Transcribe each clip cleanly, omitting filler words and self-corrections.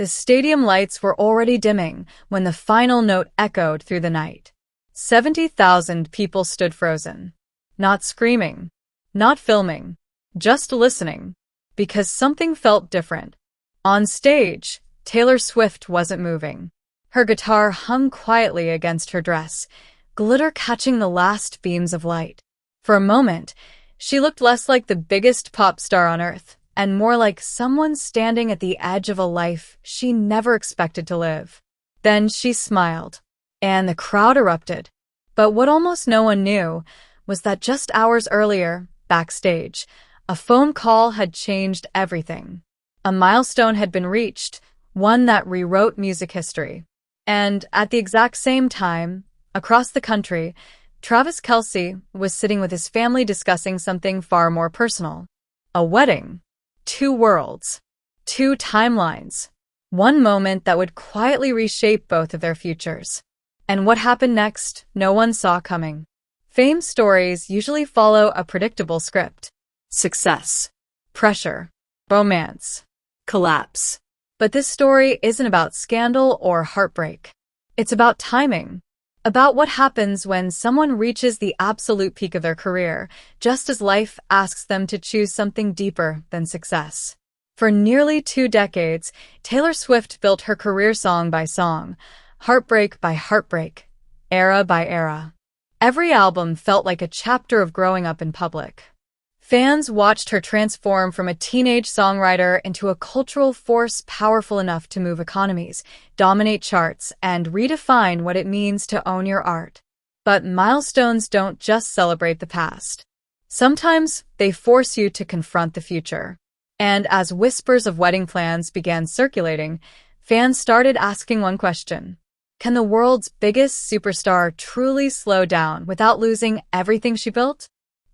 The stadium lights were already dimming when the final note echoed through the night. 70,000 people stood frozen. Not screaming, not filming, just listening, because something felt different. On stage, Taylor Swift wasn't moving. Her guitar hung quietly against her dress, glitter catching the last beams of light. For a moment, she looked less like the biggest pop star on earth and more like someone standing at the edge of a life she never expected to live. Then she smiled, and the crowd erupted. But what almost no one knew was that just hours earlier, backstage, a phone call had changed everything. A milestone had been reached, one that rewrote music history. And at the exact same time, across the country, Travis Kelce was sitting with his family discussing something far more personal. A wedding. 2 worlds. 2 timelines. One moment that would quietly reshape both of their futures. And what happened next, no one saw coming. Fame stories usually follow a predictable script. Success. Pressure. Romance. Collapse. But this story isn't about scandal or heartbreak. It's about timing. About what happens when someone reaches the absolute peak of their career, just as life asks them to choose something deeper than success. For nearly 2 decades, Taylor Swift built her career song by song, heartbreak by heartbreak, era by era. Every album felt like a chapter of growing up in public. Fans watched her transform from a teenage songwriter into a cultural force powerful enough to move economies, dominate charts, and redefine what it means to own your art. But milestones don't just celebrate the past. Sometimes they force you to confront the future. And as whispers of wedding plans began circulating, fans started asking one question. Can the world's biggest superstar truly slow down without losing everything she built?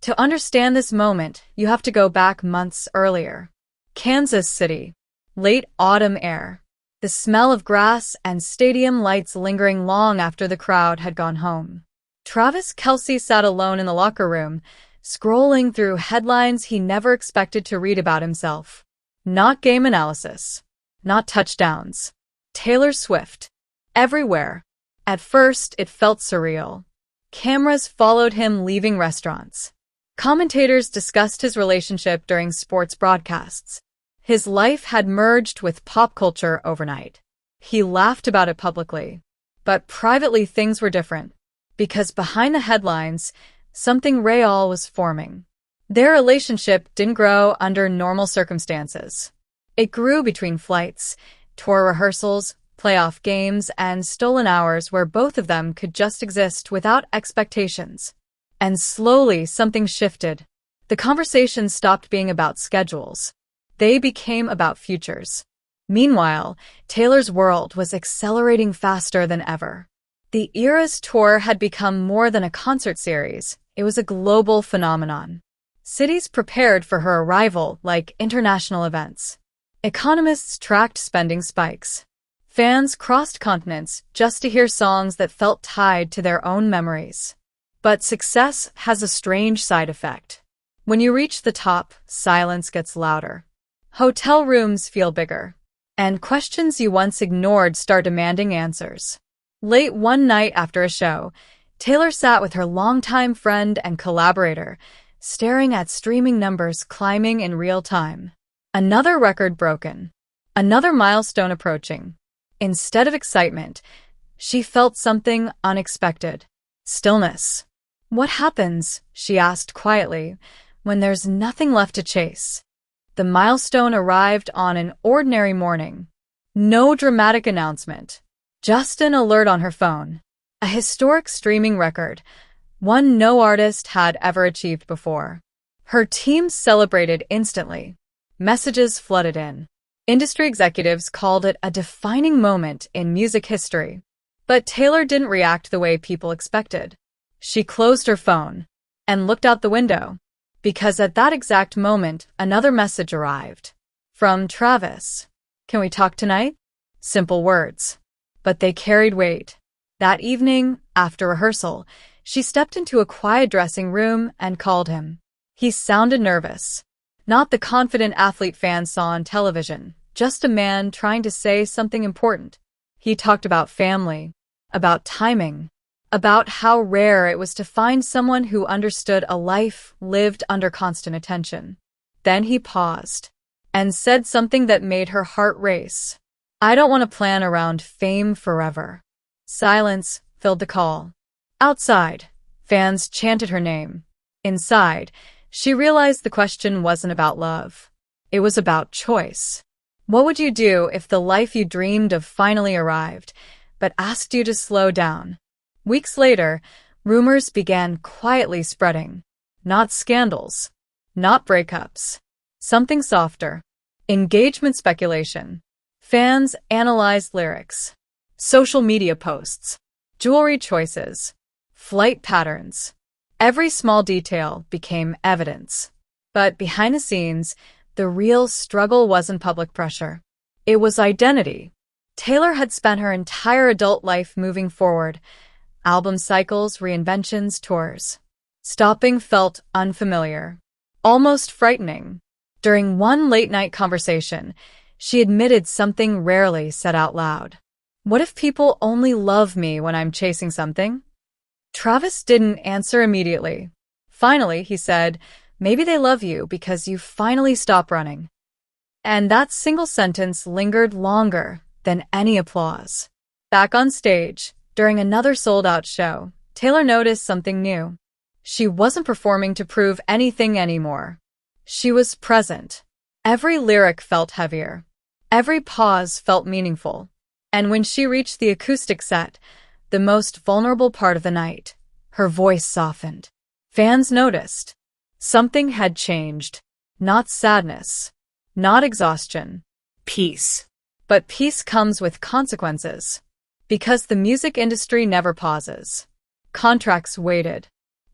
To understand this moment, you have to go back months earlier. Kansas City. Late autumn air. The smell of grass and stadium lights lingering long after the crowd had gone home. Travis Kelce sat alone in the locker room, scrolling through headlines he never expected to read about himself. Not game analysis. Not touchdowns. Taylor Swift. Everywhere. At first, it felt surreal. Cameras followed him leaving restaurants. Commentators discussed his relationship during sports broadcasts. His life had merged with pop culture overnight. He laughed about it publicly. But privately things were different. Because behind the headlines, something real was forming. Their relationship didn't grow under normal circumstances. It grew between flights, tour rehearsals, playoff games, and stolen hours where both of them could just exist without expectations. And slowly, something shifted. The conversations stopped being about schedules. They became about futures. Meanwhile, Taylor's world was accelerating faster than ever. The Eras Tour had become more than a concert series. It was a global phenomenon. Cities prepared for her arrival like international events. Economists tracked spending spikes. Fans crossed continents just to hear songs that felt tied to their own memories. But success has a strange side effect. When you reach the top, silence gets louder. Hotel rooms feel bigger. And questions you once ignored start demanding answers. Late one night after a show, Taylor sat with her longtime friend and collaborator, staring at streaming numbers climbing in real time. Another record broken. Another milestone approaching. Instead of excitement, she felt something unexpected. Stillness. What happens, she asked quietly, when there's nothing left to chase? The milestone arrived on an ordinary morning. No dramatic announcement. Just an alert on her phone. A historic streaming record, one no artist had ever achieved before. Her team celebrated instantly. Messages flooded in. Industry executives called it a defining moment in music history. But Taylor didn't react the way people expected. She closed her phone and looked out the window, because at that exact moment, another message arrived. From Travis. Can we talk tonight? Simple words. But they carried weight. That evening, after rehearsal, she stepped into a quiet dressing room and called him. He sounded nervous. Not the confident athlete fans saw on television, just a man trying to say something important. He talked about family, about timing, about how rare it was to find someone who understood a life lived under constant attention. Then he paused and said something that made her heart race. "I don't want to plan around fame forever." Silence filled the call. Outside, fans chanted her name. Inside, she realized the question wasn't about love. It was about choice. What would you do if the life you dreamed of finally arrived, but asked you to slow down? Weeks later, rumors began quietly spreading. Not scandals, not breakups. Something softer. Engagement speculation. Fans analyzed lyrics, social media posts, jewelry choices, flight patterns. Every small detail became evidence. But behind the scenes, the real struggle wasn't public pressure. It was identity. Taylor had spent her entire adult life moving forward. Album cycles, reinventions, tours. Stopping felt unfamiliar, almost frightening. During one late-night conversation, she admitted something rarely said out loud. What if people only love me when I'm chasing something? Travis didn't answer immediately. Finally, he said, "Maybe they love you because you finally stop running." And that single sentence lingered longer than any applause. Back on stage, during another sold-out show, Taylor noticed something new. She wasn't performing to prove anything anymore. She was present. Every lyric felt heavier. Every pause felt meaningful. And when she reached the acoustic set, the most vulnerable part of the night, her voice softened. Fans noticed. Something had changed. Not sadness. Not exhaustion. Peace. But peace comes with consequences. Because the music industry never pauses. Contracts waited.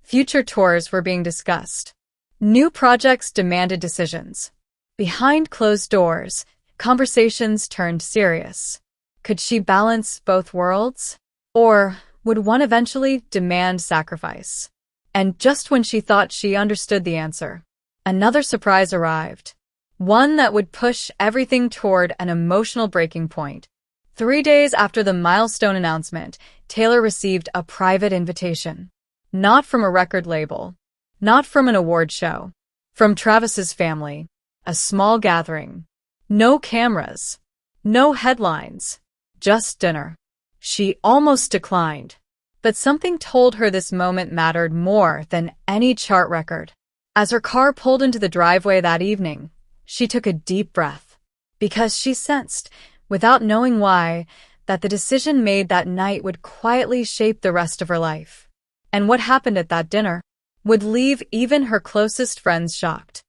Future tours were being discussed. New projects demanded decisions. Behind closed doors, conversations turned serious. Could she balance both worlds? Or would one eventually demand sacrifice? And just when she thought she understood the answer, another surprise arrived. One that would push everything toward an emotional breaking point. 3 days after the Milestone announcement, Taylor received a private invitation. Not from a record label. Not from an award show. From Travis's family. A small gathering. No cameras. No headlines. Just dinner. She almost declined. But something told her this moment mattered more than any chart record. As her car pulled into the driveway that evening, she took a deep breath. Because she sensed, without knowing why, that the decision made that night would quietly shape the rest of her life. And what happened at that dinner would leave even her closest friends shocked.